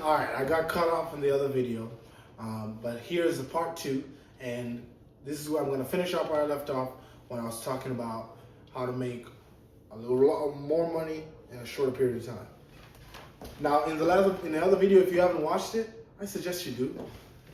All right, I got cut off in the other video, but here's the part two, and this is where I'm going to finish up where I left off when I was talking about how to make a lot more money in a shorter period of time. Now, in the other video, if you haven't watched it, I suggest you do,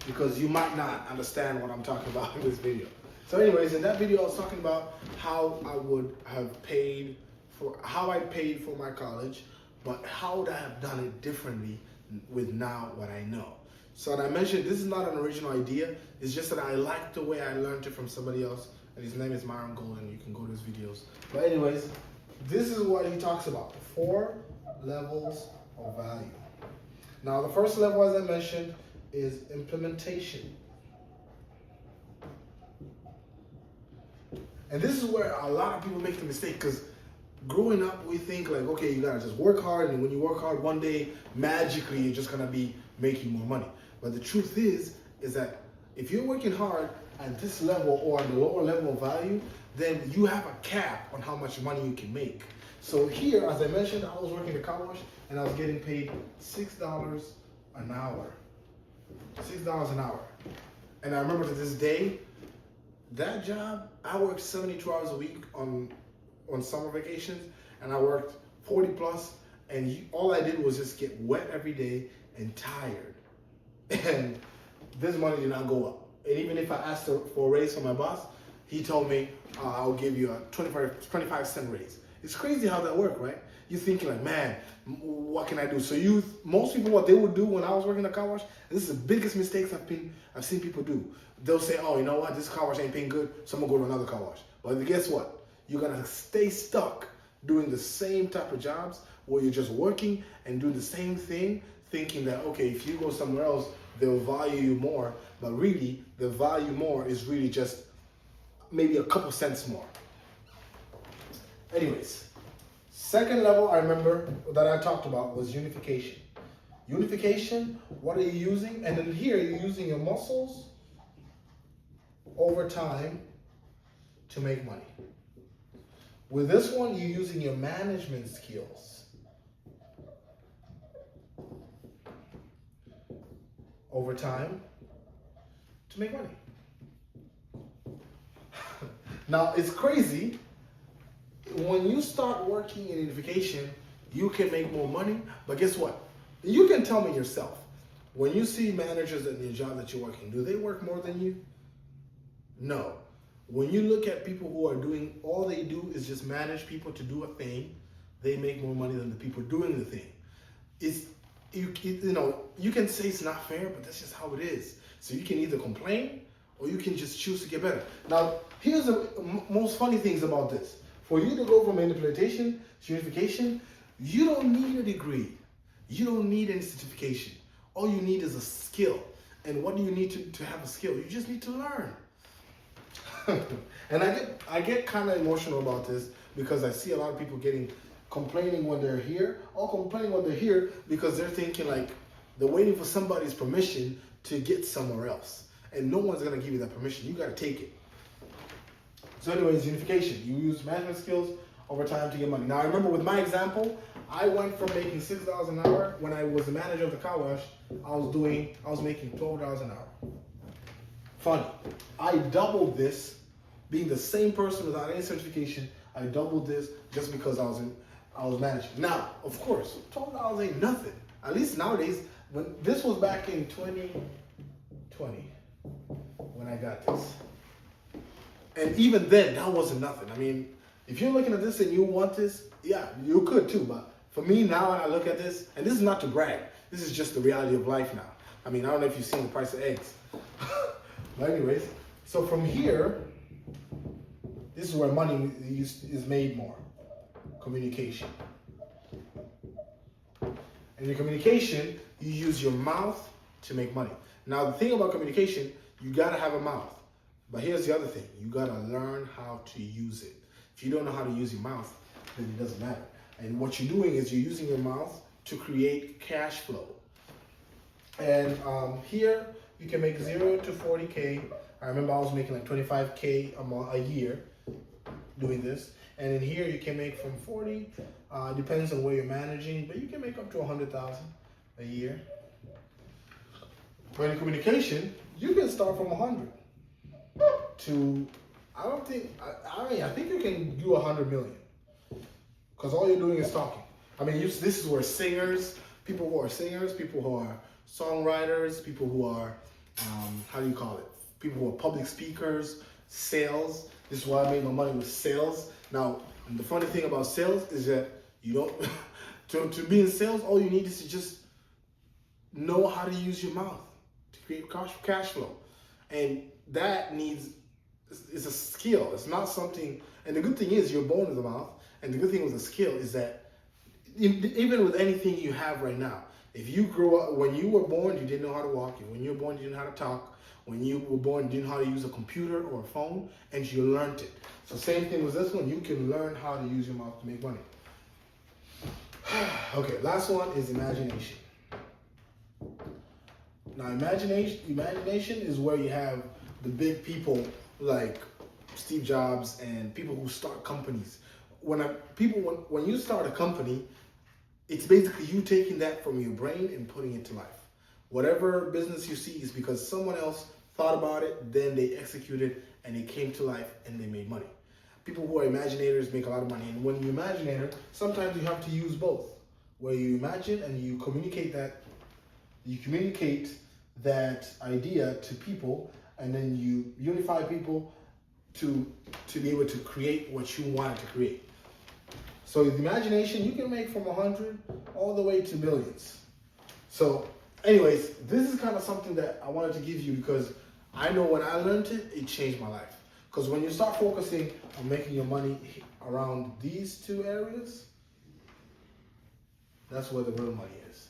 because you might not understand what I'm talking about in this video. So anyways, in that video, I was talking about how I would have paid for, how I paid for my college, but how would I have done it differently with now what I know. So and I mentioned this is not an original idea, it's just that I like the way I learned it from somebody else, and his name is Myron Golden. You can go to his videos. But anyways, this is what he talks about, the 4 levels of value. Now the first level, as I mentioned, is implementation. And this is where a lot of people make the mistake, because growing up, we think like, okay, you gotta just work hard, and when you work hard, one day, magically, you're just gonna be making more money. But the truth is that if you're working hard at this level or at the lower level of value, then you have a cap on how much money you can make. So here, as I mentioned, I was working at a car wash, and I was getting paid $6 an hour. $6 an hour. And I remember to this day, that job, I worked 72 hours a week on summer vacations, and I worked 40 plus, and all I did was just get wet every day and tired. And this money did not go up. And even if I asked for a raise from my boss, he told me, I'll give you a 25-cent raise. It's crazy how that worked, right? You're thinking like, man, what can I do? So most people, what they would do when I was working at a car wash, this is the biggest mistakes I've seen people do. They'll say, oh, you know what, this car wash ain't paying good, so I'm gonna go to another car wash. But guess what? You're gonna stay stuck doing the same type of jobs where you're just working and doing the same thing, thinking that, okay, if you go somewhere else, they'll value you more. But really, the value more is really just maybe a couple cents more. Anyways, second level I remember that I talked about was unification. Unification, what are you using? And then here you're using your muscles over time to make money. With this one, you're using your management skills over time to make money. Now, it's crazy. When you start working in unification, you can make more money, but guess what? You can tell me yourself, when you see managers at your job that you're working, do they work more than you? No. When you look at people who are doing, all they do is just manage people to do a thing, they make more money than the people doing the thing. You can say it's not fair, but that's just how it is. So you can either complain or you can just choose to get better. Now, here's the most funny things about this. For you to go from implementation to unification, you don't need a degree. You don't need any certification. All you need is a skill. And what do you need to have a skill? You just need to learn. And I get kind of emotional about this because I see a lot of people complaining when they're here, or complaining when they're here because they're thinking like they're waiting for somebody's permission to get somewhere else. And no one's gonna give you that permission. You gotta take it. So anyways, unification. You use management skills over time to get money. Now I remember with my example, I went from making $6 an hour when I was the manager of the car wash. I was making $12 an hour. Funny. I doubled this, being the same person without any certification. I doubled this just because I was managing. Now, of course, $12 ain't nothing. At least nowadays, when this was back in 2020 when I got this. And even then, that wasn't nothing. I mean, if you're looking at this and you want this, yeah, you could too. But for me now, when I look at this, and this is not to brag, this is just the reality of life now. I mean, I don't know if you've seen the price of eggs. But anyways, so from here, this is where money is made more. Communication. And in communication, you use your mouth to make money. Now, the thing about communication, you gotta have a mouth. But here's the other thing, you gotta learn how to use it. If you don't know how to use your mouth, then it doesn't matter. And what you're doing is you're using your mouth to create cash flow. And here, you can make 0 to 40K. I remember I was making like 25K a year doing this. And in here, you can make from 40, depends on where you're managing, but you can make up to 100,000 a year. But in communication, you can start from 100 to, I think you can do 100 million. Because all you're doing is talking. I mean, this is where singers, people who are songwriters, people who are, how do you call it? People who are public speakers, sales. This is why I made my money with sales. Now, the funny thing about sales is that you don't, to be in sales, all you need is to just know how to use your mouth to create cash flow. And that is a skill. It's not something, and the good thing is you're born with a mouth. And the good thing with a skill is that even with anything you have right now, if you grew up, when you were born, you didn't know how to walk. When you were born, you didn't know how to talk. When you were born, you didn't know how to use a computer or a phone, and you learned it. So same thing with this one. You can learn how to use your mouth to make money. Okay, last one is imagination. Now, imagination is where you have the big people like Steve Jobs and people who start companies. When you start a company, it's basically you taking that from your brain and putting it to life. Whatever business you see is because someone else thought about it, then they executed, and it came to life, and they made money. People who are imaginators make a lot of money, and when you're imaginator, sometimes you have to use both, where you imagine and you communicate that idea to people, and then you unify people to be able to create what you wanted to create. So with imagination, you can make from 100 all the way to millions. So anyways, this is kind of something that I wanted to give you because I know when I learned it, it changed my life. Because when you start focusing on making your money around these two areas, that's where the real money is.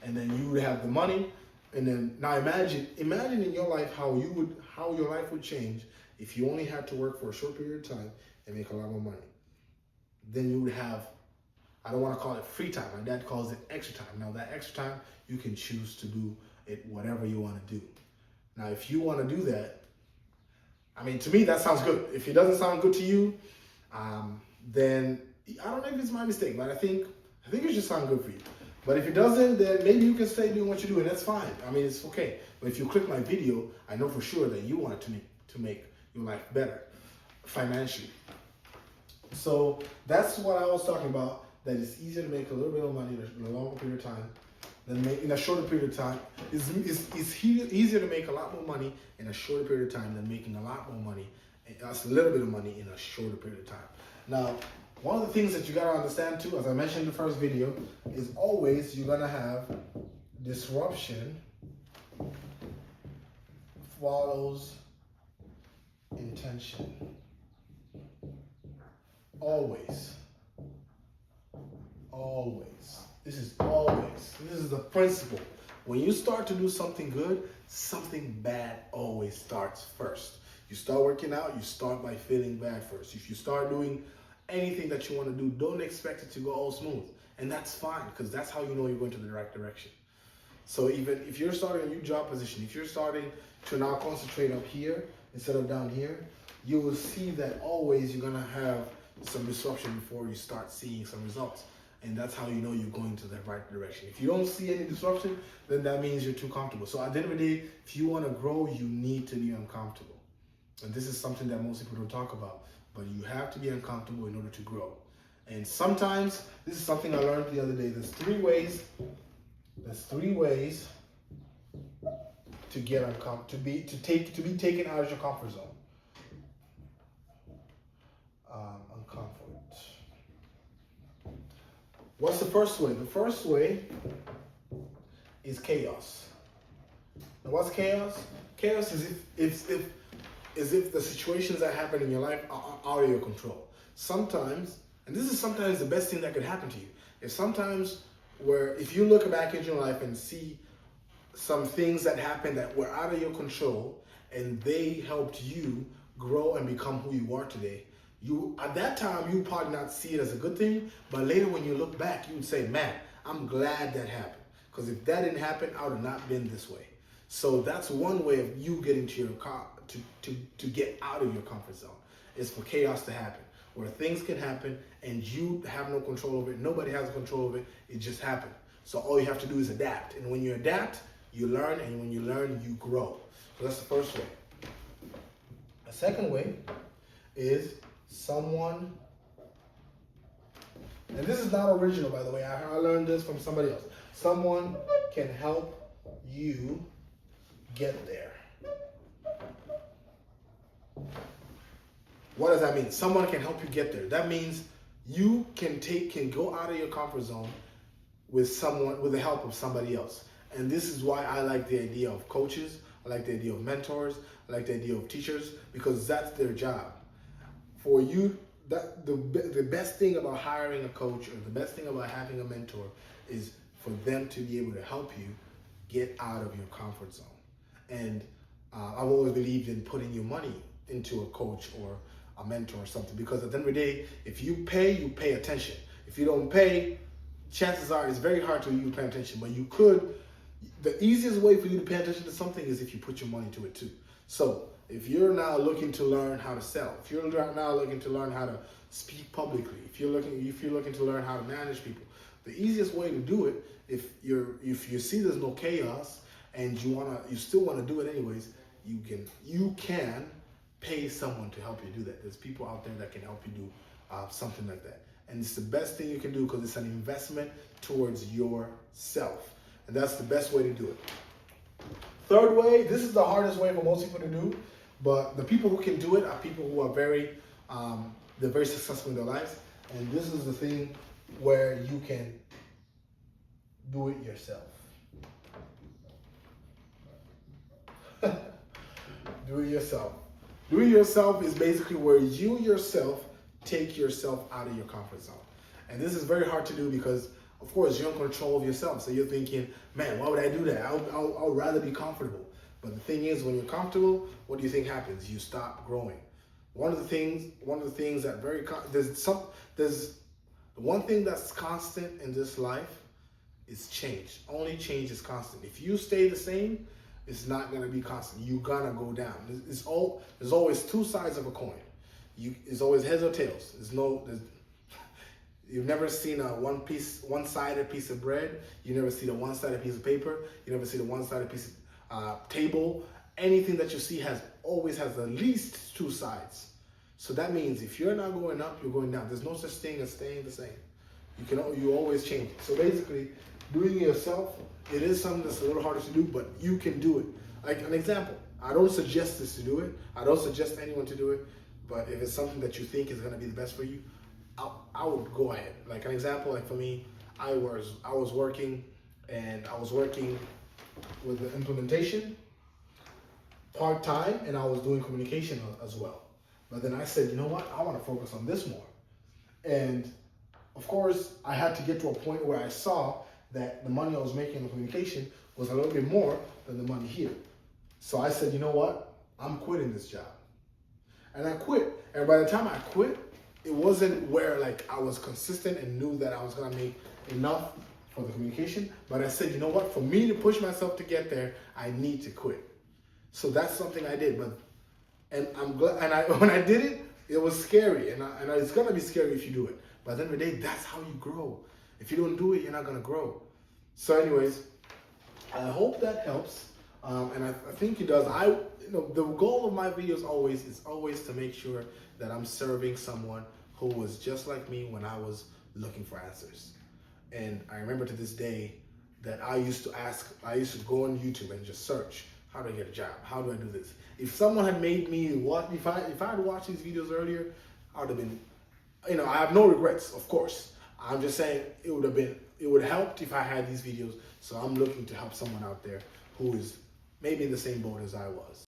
And then you would have the money. And then now imagine in your life how your life would change if you only had to work for a short period of time and make a lot more money. Then you would have, I don't want to call it free time. My dad calls it extra time. Now that extra time, you can choose to do it whatever you want to do. Now, if you want to do that, I mean, to me, that sounds good. If it doesn't sound good to you, then I don't know if it's my mistake, but I think it should sound good for you. But if it doesn't, then maybe you can stay doing what you do, and that's fine. I mean, it's okay. But if you click my video, I know for sure that you want it to make your life better financially. So that's what I was talking about, that it's easier to make a little bit of money in a longer period of time than in a shorter period of time. It's easier to make a lot more money in a shorter period of time than making a lot more money, that's a little bit of money in a shorter period of time. Now, one of the things that you gotta understand too, as I mentioned in the first video, is always you're gonna have disruption follows intention. Always. This is the principle. When you start to do something good, something bad always starts first. You start working out, you start by feeling bad first. If you start doing anything that you want to do, don't expect it to go all smooth. And that's fine, because that's how you know you're going to the right direction. So even if you're starting a new job position, if you're starting to now concentrate up here instead of down here, you will see that always you're going to have some disruption before you start seeing some results. And that's how you know you're going to the right direction. If you don't see any disruption, then that means you're too comfortable. So at the end of the day, if you want to grow, you need to be uncomfortable. And this is something that most people don't talk about, but you have to be uncomfortable in order to grow. And sometimes, this is something I learned the other day, there's three ways to get uncomfortable, to be taken out of your comfort zone. Uncomfort. What's the first way? The first way is chaos. Now, what's chaos? Chaos is if the situations that happen in your life are out of your control. Sometimes, and this is sometimes the best thing that could happen to you, is sometimes if you look back at your life and see some things that happened that were out of your control and they helped you grow and become who you are today, at that time, you probably not see it as a good thing, but later when you look back, you would say, man, I'm glad that happened. Because if that didn't happen, I would have not been this way. So that's one way of you getting to to get out of your comfort zone, is for chaos to happen, where things can happen and you have no control over it. Nobody has control over it. It just happened. So all you have to do is adapt. And when you adapt, you learn, and when you learn, you grow. So that's the first way. The second way is someone, and this is not original, by the way. I learned this from somebody else. Someone can help you get there. What does that mean? Someone can help you get there. That means you can go out of your comfort zone with the help of somebody else. And this is why I like the idea of coaches. I like the idea of mentors. I like the idea of teachers, because that's their job. For you, the best thing about hiring a coach, or the best thing about having a mentor, is for them to be able to help you get out of your comfort zone. And I've always believed in putting your money into a coach or a mentor or something, because at the end of the day, if you pay attention. If you don't pay, chances are it's very hard to you pay attention. But you could, the easiest way for you to pay attention to something is if you put your money to it too. So if you're now looking to learn how to sell, if you're now looking to learn how to speak publicly, if you're looking to learn how to manage people, the easiest way to do it, if you see there's no chaos and you still want to do it anyways, you can pay someone to help you do that. There's people out there that can help you do something like that. And it's the best thing you can do, because it's an investment towards yourself. And that's the best way to do it. Third way, this is the hardest way for most people to do, but the people who can do it are people who are they're very successful in their lives. And this is the thing where you can do it yourself. Do it yourself. Doing yourself is basically where you yourself take yourself out of your comfort zone. And this is very hard to do because, of course, you're in control of yourself. So you're thinking, man, why would I do that? I'll rather be comfortable. But the thing is, when you're comfortable, what do you think happens? You stop growing. One of the things that there's one thing that's constant in this life is change. Only change is constant. If you stay the same, it's not gonna be constant. You're gonna go down. There's always two sides of a coin. It's always heads or tails. You've never seen a one-sided piece of bread. You never see a one-sided piece of paper. You never see the one-sided piece of table. Anything that you see always has at least two sides. So that means if you're not going up, you're going down. There's no such thing as staying the same. You always change. So basically, doing it yourself, it is something that's a little harder to do, but you can do it. Like an example, I don't suggest this to do it. I don't suggest anyone to do it. But if it's something that you think is going to be the best for you, I would go ahead. Like an example, like for me, I was working with the implementation part-time, and I was doing communication as well. But then I said, you know what? I want to focus on this more. And of course, I had to get to a point where I saw that the money I was making in communication was a little bit more than the money here. So I said, you know what? I'm quitting this job. And I quit. And by the time I quit, it wasn't where like I was consistent and knew that I was gonna make enough for the communication. But I said, you know what? For me to push myself to get there, I need to quit. So that's something I did. And I'm glad. And when I did it, it was scary. And it's gonna be scary if you do it. But at the end of the day, that's how you grow. If you don't do it, you're not gonna grow. So anyways, I hope that helps. And I think it does. The goal of my videos is always to make sure that I'm serving someone who was just like me when I was looking for answers. And I remember to this day that I used to go on YouTube and just search, how do I get a job? How do I do this? If someone had made me if I had watched these videos earlier, I would have been, I have no regrets, of course. I'm just saying it would have helped if I had these videos. So I'm looking to help someone out there who is maybe in the same boat as I was.